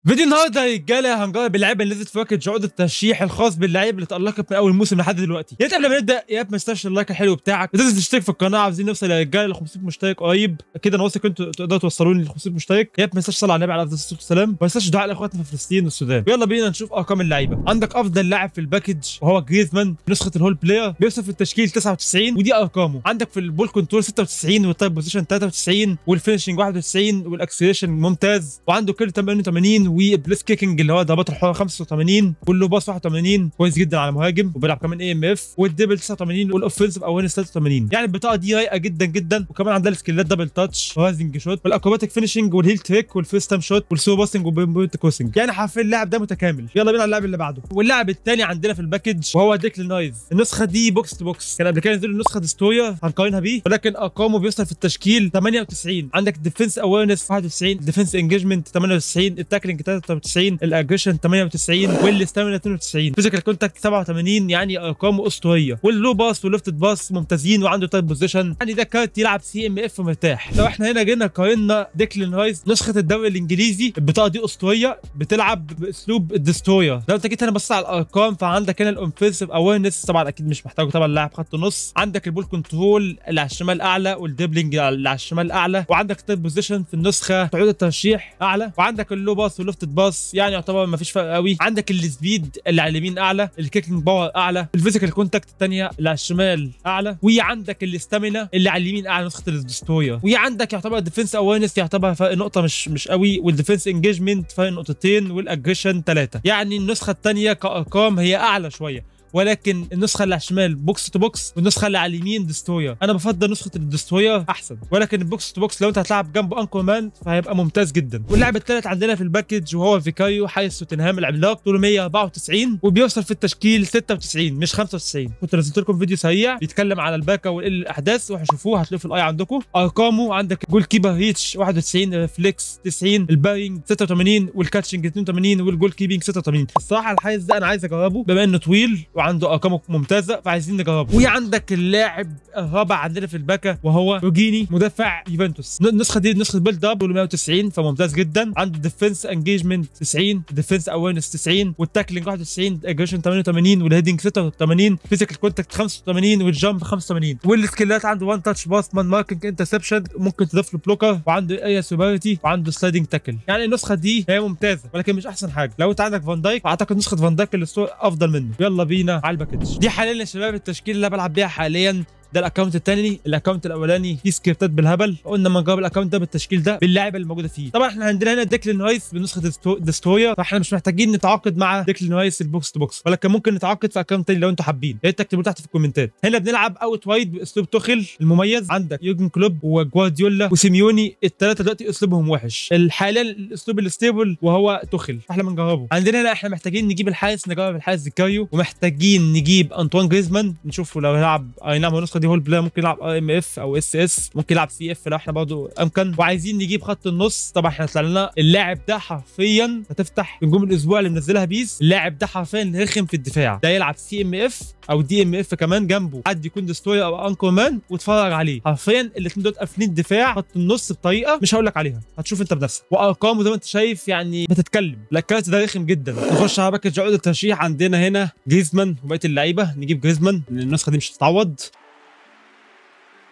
فيديو النهارده يا رجاله هنجرب اللعيبه اللي نزلت في باكج عقد الترشيح الخاص باللعيبه اللي اتألقت من اول موسم لحد دلوقتي. يا ريت قبل ما نبدا يا ريت ما تنساش اللايك الحلو بتاعك وتنزل تشترك في القناه. عاوزين نوصل يا رجاله ل 500 مشترك قريب كده. انا واثق انتوا تقدروا توصلوني ل 500 مشترك. يا ريت ما تنساش تصلي على النبي عليه الصلاه والسلام، ما تنساش دعاء لاخواتنا في فلسطين والسودان. يلا بينا نشوف ارقام اللعيبه. عندك افضل لاعب في الباكج وهو جريزمان نسخه الهول بلاير، بيوصل في التشكيل 99 ودي ارقامه. عندك في البول كنترول 96 والتايب بوزيشن 93 والفينشنج 91 والاكسلريشن ممتاز، وعنده كيل 88 وبليس كيكنج اللي هو ضربات الحره 85 واللو باس 81 كويس جدا على مهاجم، وبيلعب كمان اي ام اف، والدبل 89 والاوفنسيف اويرنس 83. يعني البطاقه دي رايقه جدا جدا، وكمان عندها السكيلات دبل تاتش ورايزنج شوت والاكروباتيك فينشنج والهيل تريك والفيرست تايم شوت والسو باستنج وبوينت كروسنج. يعني حرفيا اللاعب ده متكامل. يلا بينا على اللاعب اللي بعده. واللاعب الثاني عندنا في الباكج وهو ديكلان رايس. النسخه دي بوكس تو بوكس، كان قبل كده نزل النسخه ديستروير هنقارنها بيه، ولكن ارقامه بيوصل في التشكيل 98. عندك ديفنس اويرنس 91، ديفنس انجيجمنت 98، التاكلينج 93، الاجريشن 98 والاستامينا 92، فيزيكال كونتاكت 87. يعني ارقامه اسطوريه، واللو باس والليفتد باس ممتازين، وعنده تايب بوزيشن. يعني ده كارت يلعب سي ام اف مرتاح. لو احنا هنا جينا قارنا ديكلان رايس نسخه الدوري الانجليزي، البطاقه دي اسطوريه بتلعب باسلوب الدستروير. لو انت جيت هنا بصيت على الارقام فعندك هنا الاوفنسيف اويرنس طبعا اكيد مش محتاجه، طبعا لاعب خط نص. عندك البول كنترول اللي على الشمال اعلى، والدبلنج اللي على الشمال اعلى، وعندك تايب بوزيشن في النسخه عقود الترشيح اعلى، وعندك اللو باس والليفتد باس يعني يعتبر ما فيش فرق قوي. عندك السبيد اللي على اليمين اعلى، الكيكنج باور اعلى، الفيزيكال كونتاكت الثانيه اللي على الشمال اعلى، وعندك الاستامينا اللي على اليمين اعلى نسخه الدستروير. وعندك يعتبر الديفنس اويرنس يعتبر فرق نقطه مش قوي، والديفنس انجيجمنت فرق نقطتين، والاجريشن 3. يعني النسخه الثانيه كارقام هي اعلى شويه، ولكن النسخه اللي على الشمال بوكس تو بوكس، والنسخه اللي على اليمين دستروير. انا بفضل نسخه الدستروير احسن، ولكن البوكس تو بوكس لو انت هتلعب جنبه انكر مان فهيبقى ممتاز جدا. واللاعب الثالث عندنا في الباكج وهو فيكاريو حارس توتنهام العملاق، طوله 194 وبيوصل في التشكيل 96 مش 95. كنت نزلت لكم فيديو سريع بيتكلم على الباكا والاحداث وهشوفوه هتلاقوه في الاي عندكم. ارقامه عندك جول كيبر ريتش 91، ريفلكس 90، البارينج 86 والكاتشنج 82 والجول كيبنج 86. الصراحه الحارس ده انا عايز اجربه بما انه طويل وعنده ارقامه ممتازه فعايزين نجربه. وعندك اللاعب الرابع عندنا في الباكا وهو روجيني مدافع يوفنتوس. النسخه دي نسخه بيلد اب 190 فممتاز جدا. عنده ديفنس انجيجمنت 90، ديفنس اويرنس 90، والتاكلينج 91، اجريشن 88 والهيدنج 86، فيزيكال كونتاكت 85 والجامب 85. والسكيلات عنده وان تاتش باس مان ماركينج انترسبشن، ممكن تضيف له بلوكر، وعنده اريا سوبريتي، وعنده سلايدنج تاكل. يعني النسخه دي هي ممتازه ولكن مش احسن حاجه. لو انت عندك فان دايك فاعتقد نسخه فان دايك اللي افضل منه. يلا بينا على الباكج دي. حاليا يا شباب التشكيل اللي بلعب بيها حاليا ده الاكونت الثاني. الاكونت الاولاني فيه سكريبتات بالهبل، قلنا ما نجرب الاكونت ده بالتشكيل ده باللاعب اللي موجوده فيه. طبعا احنا عندنا هنا ديكلان رايس بنسخه دستروير، فاحنا مش محتاجين نتعاقد مع ديكلان رايس البوكس تو بوكس، ولكن ممكن نتعاقد في اكونت ثاني لو انتم حابين. يا ريت تكتبوا تحت في الكومنتات. هنا بنلعب اوت وايد باسلوب توخيل المميز. عندك يورجن كلوب وجوارديولا وسيميوني، الثلاثه دلوقتي اسلوبهم وحش. حاليا الاسلوب الستيبل وهو توخيل، فاحنا بنجربه. عندنا هنا احنا محتاجين نجيب الحارس، نجرب الحارس فيكاريو، ومحتاجين نجيب انطوان جريزمان نشوفه لو يلعب. اي نعم النسخه دي هو البلاي ممكن يلعب ام اف او اس اس، ممكن يلعب سي اف لو احنا برضه امكن. وعايزين نجيب خط النص. طبعا احنا طلع لنا اللاعب ده حرفيا هتفتح نجوم الاسبوع اللي منزلها بيس، اللاعب ده حرفيا رخم في الدفاع. ده يلعب سي ام اف او دي ام اف كمان جنبه حد يكون دستروير او انكر مان واتفرج عليه. حرفيا الاثنين دول قافلين الدفاع خط النص بطريقه مش هقول لك عليها، هتشوف انت بنفسك. وارقامه زي ما انت شايف يعني بتتكلم. الكارت ده رخم جدا. نخش على باكج عقود الترشيح. عندنا هنا جريزمان وبقيه اللعيبه. نجيب جريزمان لان النسخه دي مش هتتعوض.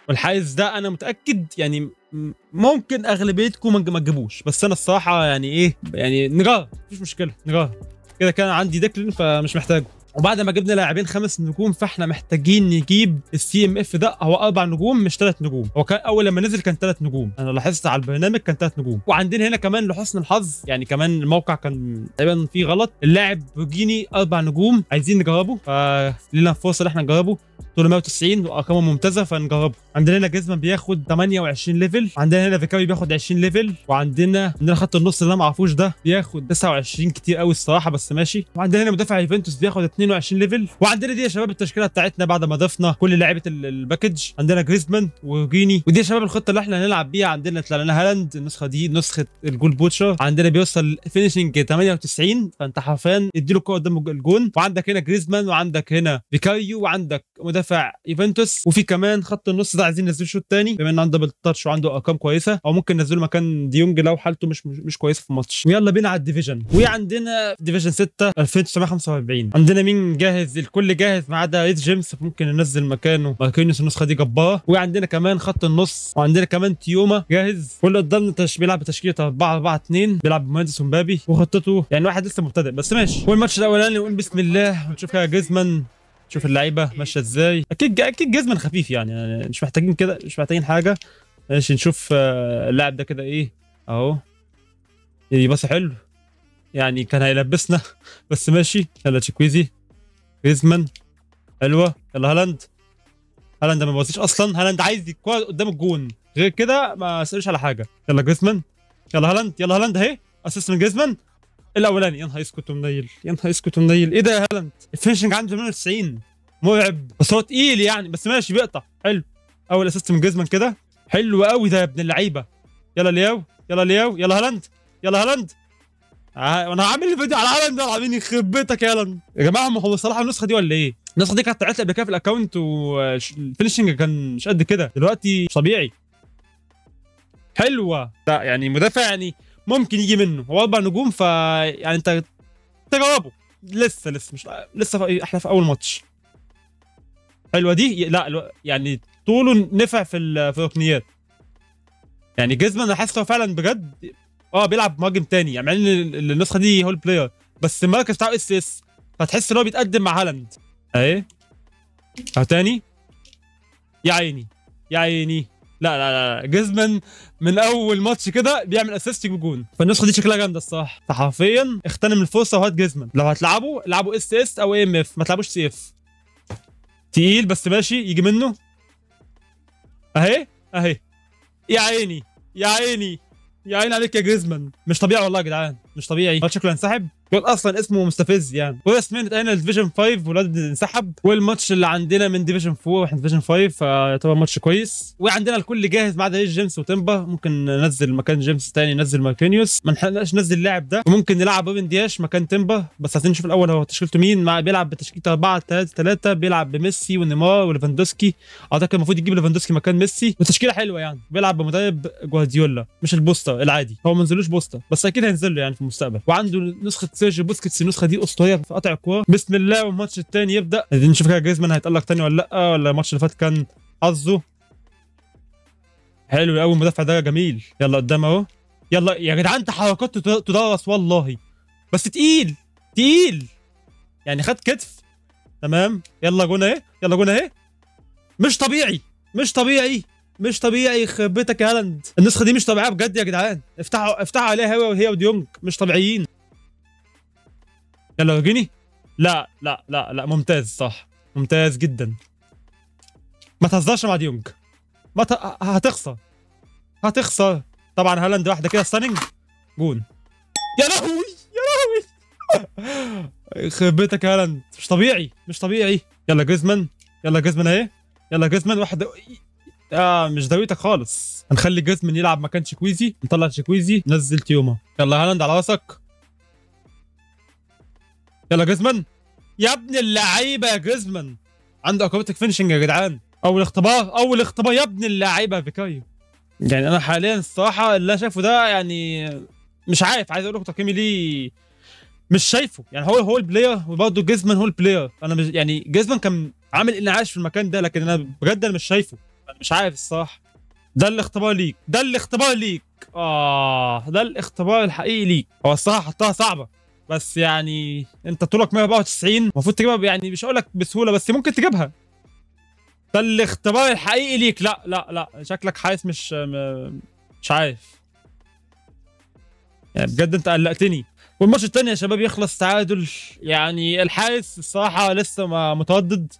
والحارس ده انا متاكد يعني ممكن اغلبيتكم ما تجيبوش، بس انا الصراحه يعني ايه يعني نجرب مفيش مشكله نجرب. كده كان عندي ديكلين فمش محتاجه. وبعد ما جبنا لاعبين 5 نجوم فاحنا محتاجين نجيب السي ام اف ده. هو 4 نجوم مش 3 نجوم. هو كان اول لما نزل كان 3 نجوم، انا لاحظت على البرنامج كان 3 نجوم. وعندنا هنا كمان لحسن الحظ يعني كمان الموقع كان تقريبا فيه غلط، اللاعب روجيني 4 نجوم عايزين نجربه، فلينا فرصه ان احنا نجربه. طوله 190 وارقامه ممتازه فنجربه. عندنا هنا جريزمان بياخد 28 ليفل، عندنا هنا فيكاري بياخد 20 ليفل، وعندنا خط النص اللي انا ما اعرفوش ده بياخد 29 كتير قوي الصراحه بس ماشي. وعندنا هنا مدافع يوفنتوس بياخد 22 ليفل. وعندنا دي يا شباب التشكيله بتاعتنا بعد ما ضفنا كل لعيبه الباكج. عندنا جريزمان وجيني، ودي يا شباب الخطه اللي احنا هنلعب بيها. عندنا طلع لنا هالاند، النسخه دي نسخه الجول بوتشر، عندنا بيوصل فينيشنج 98، فانت حرفيا اديله الكوره قدام الجون. وعندك هنا جريزمان، وعندك هنا فيكاريو، وعندك مدافع يوفنتوس، وفي كمان خط النص ده عايزين ننزله شوط تاني بما انه عنده دبل تاتش وعنده ارقام كويسه، او ممكن ننزله مكان ديونج لو حالته مش كويسه في الماتش. ويلا بينا على الديفيجن. وعندنا ديفيجن 6 2945. عندنا مين جاهز؟ الكل جاهز ما عدا ريد جيمس، ممكن ننزل مكانه ماركينيوس، النسخه دي جباره. وعندنا كمان خط النص، وعندنا كمان تيوما جاهز. واللي قدامنا بيلعب بتشكيله 4-4-2، بيلعب بمهندس ومبابي، وخطته يعني واحد لسه مبتدئ بس ماشي. والماتش الاولاني نقول بسم الله ونشوف كده جريزمان، نشوف اللعيبه ماشيه ازاي. اكيد جريزمان خفيف يعني مش محتاجين كده، مش محتاجين حاجه. ماشي نشوف اللاعب ده كده ايه اهو، يبص حلو يعني كان هيلبسنا بس ماشي. يلا تشيكويزي، جريزمان حلوه. يلا هالاند ما بيبصيش اصلا، هالاند عايز الكوره قدام الجون، غير كده ما اسالش على حاجه. يلا جريزمان، يلا هالاند اهي، اسيست من جريزمان الاولاني. يا نهار اسكت ومنيل، يا نهار اسكت ومنيل، ايه ده يا هالاند؟ الفينشنج عنده 98 مرعب، بس هو تقيل يعني، بس ماشي بيقطع. حلو، اول اسيست من جريزمان كده، حلو قوي ده يا ابن اللعيبه. يلا لياو، يلا هالاند. وانا عامل فيديو على هالاند، عاملين يخرب بيتك يا هالاند يا جماعه. هو صلاح النسخه دي ولا ايه؟ النسخه دي كانت طلعت قبل كده في الاكونت والفينشنج كان مش قد كده، دلوقتي مش طبيعي. حلوه، لا يعني مدافع يعني ممكن يجي منه، هو 4 نجوم يعني انت تجاوبه لسه مش لسه احنا في اول ماتش. حلوه دي، لا يعني طوله نفع في الركنيات يعني. جريزمان انا حاسس هو فعلا بجد بيلعب مهاجم تاني يعني، مع ان النسخه دي هول بلاير بس المركز بتاعه اس، فتحس ان هو بيتقدم مع هالاند اهي. تاني، يا عيني لا جريزمان من اول ماتش كده بيعمل اسيست بجون، فالنسخه دي شكلها جامده الصراحه. فحرفيا اغتنم الفرصه وهات جريزمان. لو هتلعبوا العبوا اس او ام اف، ما تلعبوش سي اف. تقيل بس ماشي يجي منه اهي. يا عيني عليك يا جريزمان، مش طبيعي والله يا جدعان، مش طبيعي. هو شكله هينسحب، الواد اصلا اسمه مستفز يعني. ورسميا اتقلنا لديفيجن 5 والواد انسحب. والماتش اللي عندنا من ديفيجن 4 واحنا ديفيجن 5، فيعتبر ماتش كويس. وعندنا الكل جاهز ما عدا جيمس وتمبا، ممكن ننزل مكان جيمس تاني، ننزل ماركينيوس، ما نحقناش ننزل اللاعب ده، وممكن نلعب روبن دياش مكان تمبا. بس عايزين نشوف الاول هو تشكيلته مين. بيلعب بتشكيله 4-3-3، بيلعب بميسي ونيمار وليفاندوسكي. اعتقد المفروض يجيب ليفاندوسكي مكان ميسي، وتشكيله حلوه يعني. بيلعب بمدرب جوارديولا مش البوستا العادي، هو ما نزلوش بوستا بس اكيد هينزل له يعني في المستقبل. وعنده نسخه سيرجيو بوسكيتس، النسخه دي اسطوريه في قطع الكوره. بسم الله والماتش الثاني يبدا. عايزين نشوف كده جريزمان هيتالق تاني ولا لا، ولا الماتش اللي فات كان حظه حلو قوي. المدافع ده جميل. يلا قدام اهو، يلا يا جدعان تحركاته تدرس والله، بس تقيل يعني، خد كتف تمام. يلا جون اهي، مش طبيعي يخرب بيتك يا هالاند. النسخه دي مش طبيعيه بجد يا جدعان، افتحوا عليها هي وديونج، مش طبيعيين. يلا جيني، لا ممتاز، صح ممتاز جدا. ما تهزرش مع ديونج، هتخسر طبعا. هالاند واحده كده ستاننج جون. يا لهوي يخرب بيتك يا هالاند، مش طبيعي. يلا جريزمان اهي، يلا جريزمان واحده. مش داويتك خالص. هنخلي جريزمان يلعب مكان تشيكويزي، نطلع تشيكويزي ننزل تيوما. يلا هالاند على راسك. يلا جريزمان يا ابن اللعيبه، يا جريزمان عنده اكروباتيك فينشنج يا جدعان. اول اختبار يا ابن اللعيبه فيكايو. يعني انا حاليا الصراحه اللي انا شايفه ده يعني مش عارف، عايز اقول لكم تقييمي ليه مش شايفه يعني. هو البلاير، وبرضه جريزمان هو البلاير. انا مش يعني جريزمان كان عامل انعاش في المكان ده، لكن انا بجد انا مش شايفه، انا مش عارف الصراحه. ده الاختبار ليك، ده الاختبار الحقيقي ليك. هو الصراحه حطها صعبه، بس يعني انت طولك 194، المفروض تجيبها يعني، مش هقول لك بسهوله بس ممكن تجيبها. ده الاختبار الحقيقي ليك. لا شكلك حارس مش عارف يعني، بجد انت قلقتني. والماتش الثاني يا شباب يخلص تعادل يعني. الحارس الصراحه لسه ما متردد،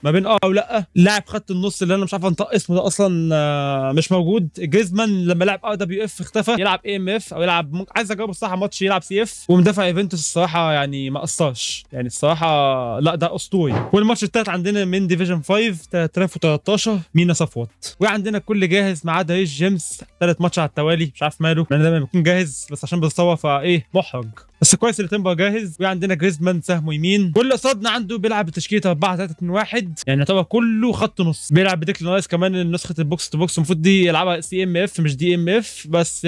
ما بين او لا. لاعب خط النص اللي انا مش عارف انطق اسمه ده اصلا مش موجود. جريزمان لما لعب ار دبليو اف اختفى، يلعب اي ام اف او يلعب عايز اجرب الصراحه ماتش يلعب سي اف. ومدافع ايفنتوس الصراحه يعني ما قصرش يعني الصراحه، لا ده اسطوري. والماتش الثالث عندنا من ديفيجن 5 3013 مينا صفوت. وعندنا الكل جاهز ما عدا ريس جيمس، ثالث ماتش على التوالي مش عارف ماله، لان دايما بيكون جاهز بس عشان بيتصور فايه محرج، بس كويس اللي تمبر جاهز. وعندنا جريزمان سهمه يمين. واللي قصادنا عنده بيلعب بتشكيله 4 3 2 1 يعني يعتبر كله خط نص. بيلعب بديكلان رايس كمان نسخه البوكس تو بوكس، المفروض دي يلعبها سي ام اف مش دي ام اف، بس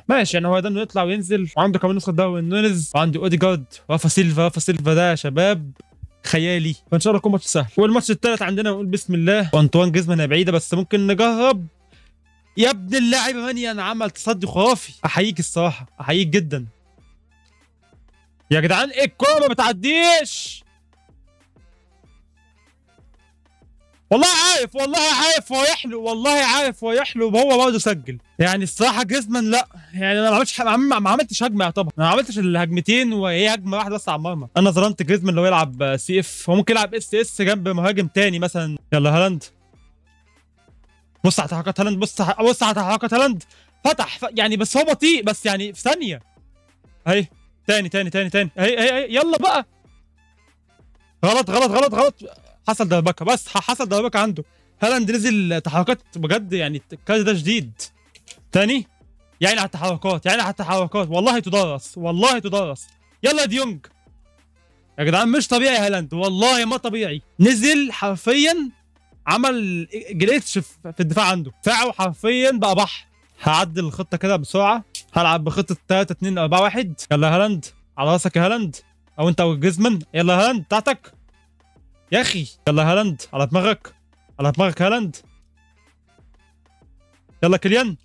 ماشي يعني هو ده انه يطلع وينزل. وعنده كمان نسخه داروين نونيز، وعنده اوديجارد، رافا سيلفا. رافا سيلفا ده يا شباب خيالي، فان شاء الله يكون ماتش سهل. والماتش الثالث عندنا نقول بسم الله. وانطوان جريزمان هي بعيده بس ممكن نجرب. يا ابن اللاعب مانيان عمل تصدي خرافي، احييك الصراحه، احييك جدا يا جدعان. ايه الكوره ما بتعديش؟ والله عارف، والله عارف هو يحلو، والله عارف هو يحلو، وهو برضه سجل. يعني الصراحه جريزمان لا يعني انا ما عملتش هجمه، يعتبر انا ما عملتش الهجمتين وهي هجمه واحده بس على المرمى. انا ظلمت جريزمان لو يلعب سي اف، هو ممكن يلعب اس اس جنب مهاجم تاني مثلا. يلا هالاند، بص على تحركات هالاند، بص على تحركات هالاند. فتح يعني بس هو بطيء، بس يعني في ثانيه اهي. تاني اهي يلا بقى. غلط غلط غلط غلط، حصل دربكه، بس حصل دربكه عنده. هالاند نزل تحركات بجد يعني الكارت ده شديد. تاني يعني على التحركات، يعني على التحركات، والله تدرس، والله تدرس. يلا ديونج يا جدعان، مش طبيعي هالاند، والله ما طبيعي. نزل حرفيا عمل جليتش في الدفاع عنده، دفاعه حرفيا بقى بحر. هعدل الخطه كده بسرعه، هلعب بخطه 3 2 4 1. يلا هالاند على راسك يا هالاند، او انت او جريزمان. يلا هالاند بتاعتك يا اخي. يلا هالاند على دماغك، على دماغك هالاند. يلا كيليان،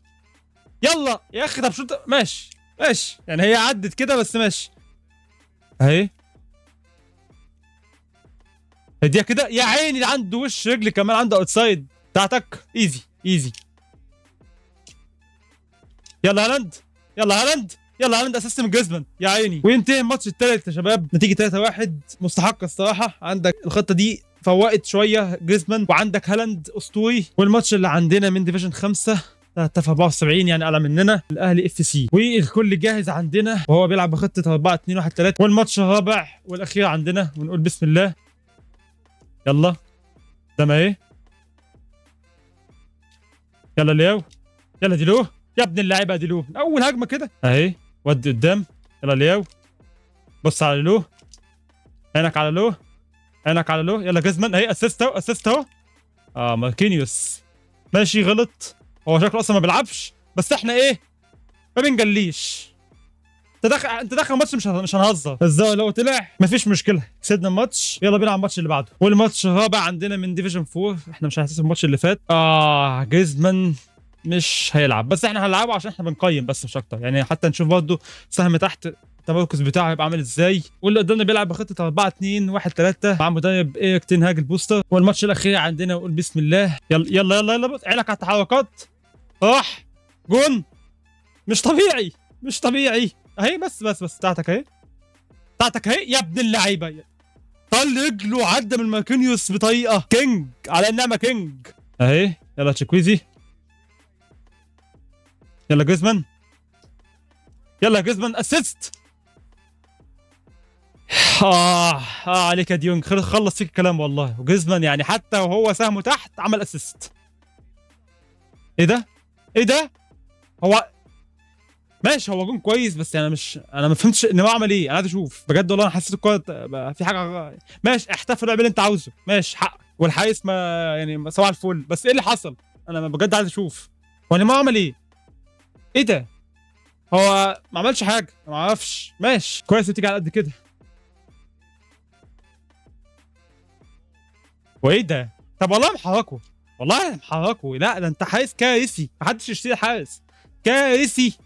يلا يا اخي. طب شو ماشي ماشي يعني هي عدت كده بس ماشي اهي. هديها كده يا عيني، عنده وش رجل كمان، عنده اوتسايد بتاعتك. ايزي ايزي. يلا هالاند، يلا هالاند، يلا هالاند اسيست من جريزمان يا عيني. وينتهي الماتش الثالث يا شباب نتيجه 3-1 مستحقه الصراحه. عندك الخطه دي فوقت شويه جريزمان، وعندك هالاند اسطوري. والماتش اللي عندنا من ديفيجن 5 74 يعني اعلى مننا، الاهلي اف سي. والكل جاهز عندنا وهو بيلعب بخطه 4 2 1 3. والماتش الرابع والاخير عندنا، ونقول بسم الله. يلا ده ما ايه. يلا ليو، يلا ديلو يا ابن اللاعيبه، ديلو اول هجمه كده اهي، ودي قدام. يلا ليو، بص على لو، عينك على لو، عينك على لو. يلا جريزمان اهي، اسيست اهو، اسيست اهو. ماركينيوس ماشي غلط، هو شكله اصلا ما بيلعبش، بس احنا ايه ما بنجليش. انت داخل ماتش مش هنهزر. الزاويه لو طلع مفيش مشكله، كسبنا الماتش. يلا بينا على الماتش اللي بعده. والماتش الرابع عندنا من ديفيجن 4، احنا مش هنحسب الماتش اللي فات. جريزمان مش هيلعب، بس احنا هنلعبه عشان احنا بنقيم بس مش اكتر يعني، حتى نشوف برضه سهم تحت التمركز بتاعه هيبقى عامل ازاي. واللي قدامنا بيلعب بخطه 4 2 1 3 مع مدرب ايريك تين هاج البوستر. والماتش الاخير عندنا نقول بسم الله. يلا يلا يلا يلا، عينك على التحركات. راح جون، مش طبيعي مش طبيعي اهي. بس بتاعتك اهي، بتاعتك اهي يا ابن اللعيبه. طل رجله عدى من ماركينيوس بطريقه كينج على النعمه كينج اهي. يلا تشيكويزي، يلا جريزمان، يلا جريزمان اسيست. عليك يا ديونج، خلص فيك الكلام والله. وجريزمان يعني حتى وهو سهمه تحت عمل اسيست. ايه ده؟ ايه ده؟ هو ماشي هو جون كويس، بس انا ما فهمتش ان هو عمل ايه. انا عايز اشوف بجد والله، انا حسيت الكوره في حاجه. ماشي احتفل اعمل اللي انت عاوزه، ماشي حقك والحارس ما يعني صباح الفل، بس ايه اللي حصل؟ انا بجد عايز اشوف هو ما عمل ايه. ايه ده؟ هو ما عملش حاجه، ما اعرفش. ماشي كويس بتيجي على قد كده. وايه ده؟ طب والله محركه، والله محركه. لا ده انت حارس كارثي، محدش يشتري حارس كارثي.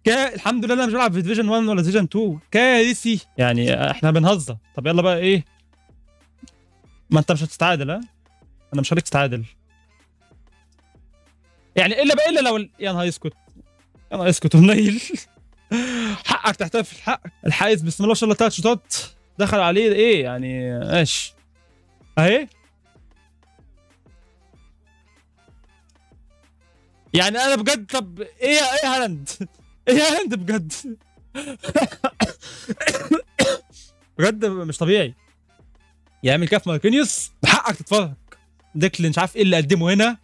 الحمد لله انا مش بلعب في ديفيجن 1 ولا ديفيجن 2. كارثي يعني، احنا بنهزر. طب يلا بقى ايه، ما انت مش هتستعادل. انا مش هخليك تستعادل يعني، الا لو يا نهار اسكت، يا نهار اسكت ونيل. حقك تحتفل، حقك. الحارس بسم الله ما شاء الله 3 شوطات دخل عليه ايه يعني. ماشي اهي يعني انا بجد، طب ايه هالاند؟ ايه هالاند بجد؟ بجد مش طبيعي. يعمل كاف ماركينيوس بحقك تتفرج. ديكلين مش عارف ايه اللي قدمه هنا،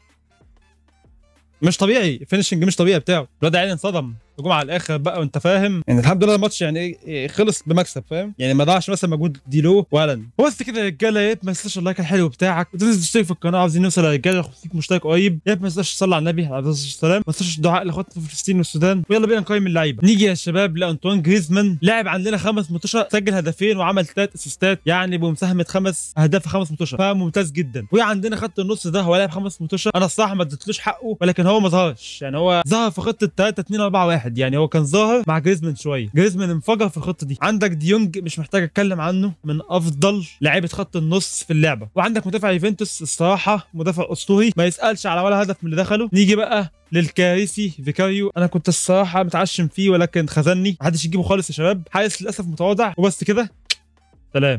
مش طبيعي. فينشنج مش طبيعي بتاعه. الواد عيني انصدم هجوم على الاخر بقى، وانت فاهم يعني. الحمد لله الماتش يعني إيه خلص بمكسب، فاهم يعني، ما ضاعش مثلا مجهود ديلو وهالاند. بس كده يا رجاله، يا ما تنساش اللايك الحلو بتاعك، وتنسى تشترك في القناه. عاوزين نوصل يا رجاله ل 500 مشترك قريب. يا ما تنساش تصلي على النبي عليه الصلاه والسلام. ما تنساش الدعاء لاخواتنا في فلسطين والسودان. ويلا بينا نقيم اللعيبه. نيجي يا شباب لانطوان جريزمان. لاعب عندنا 5 ماتشات، سجل هدفين وعمل 3 اسيستات، يعني بمساهمه 5 اهداف في 5 ماتشات، فممتاز جدا. وعندنا خط النص ده هو لاعب 5 ماتشات. انا الصراحه ما اديتلوش حقه، ولكن هو ما ظهرش، يعني هو ظهر في خطه 3 2 4 1. يعني هو كان ظاهر مع جريزمان شويه. جريزمان انفجر في الخطه دي. عندك ديونج مش محتاج اتكلم عنه، من افضل لاعيبه خط النص في اللعبه. وعندك مدافع يوفنتوس الصراحه مدافع اسطوري، ما يسالش على ولا هدف من اللي دخله. نيجي بقى للكارثي فيكاريو. انا كنت الصراحه متعشم فيه ولكن خذلني، محدش يجيبه خالص يا شباب. حارس للاسف متواضع. وبس كده، سلام.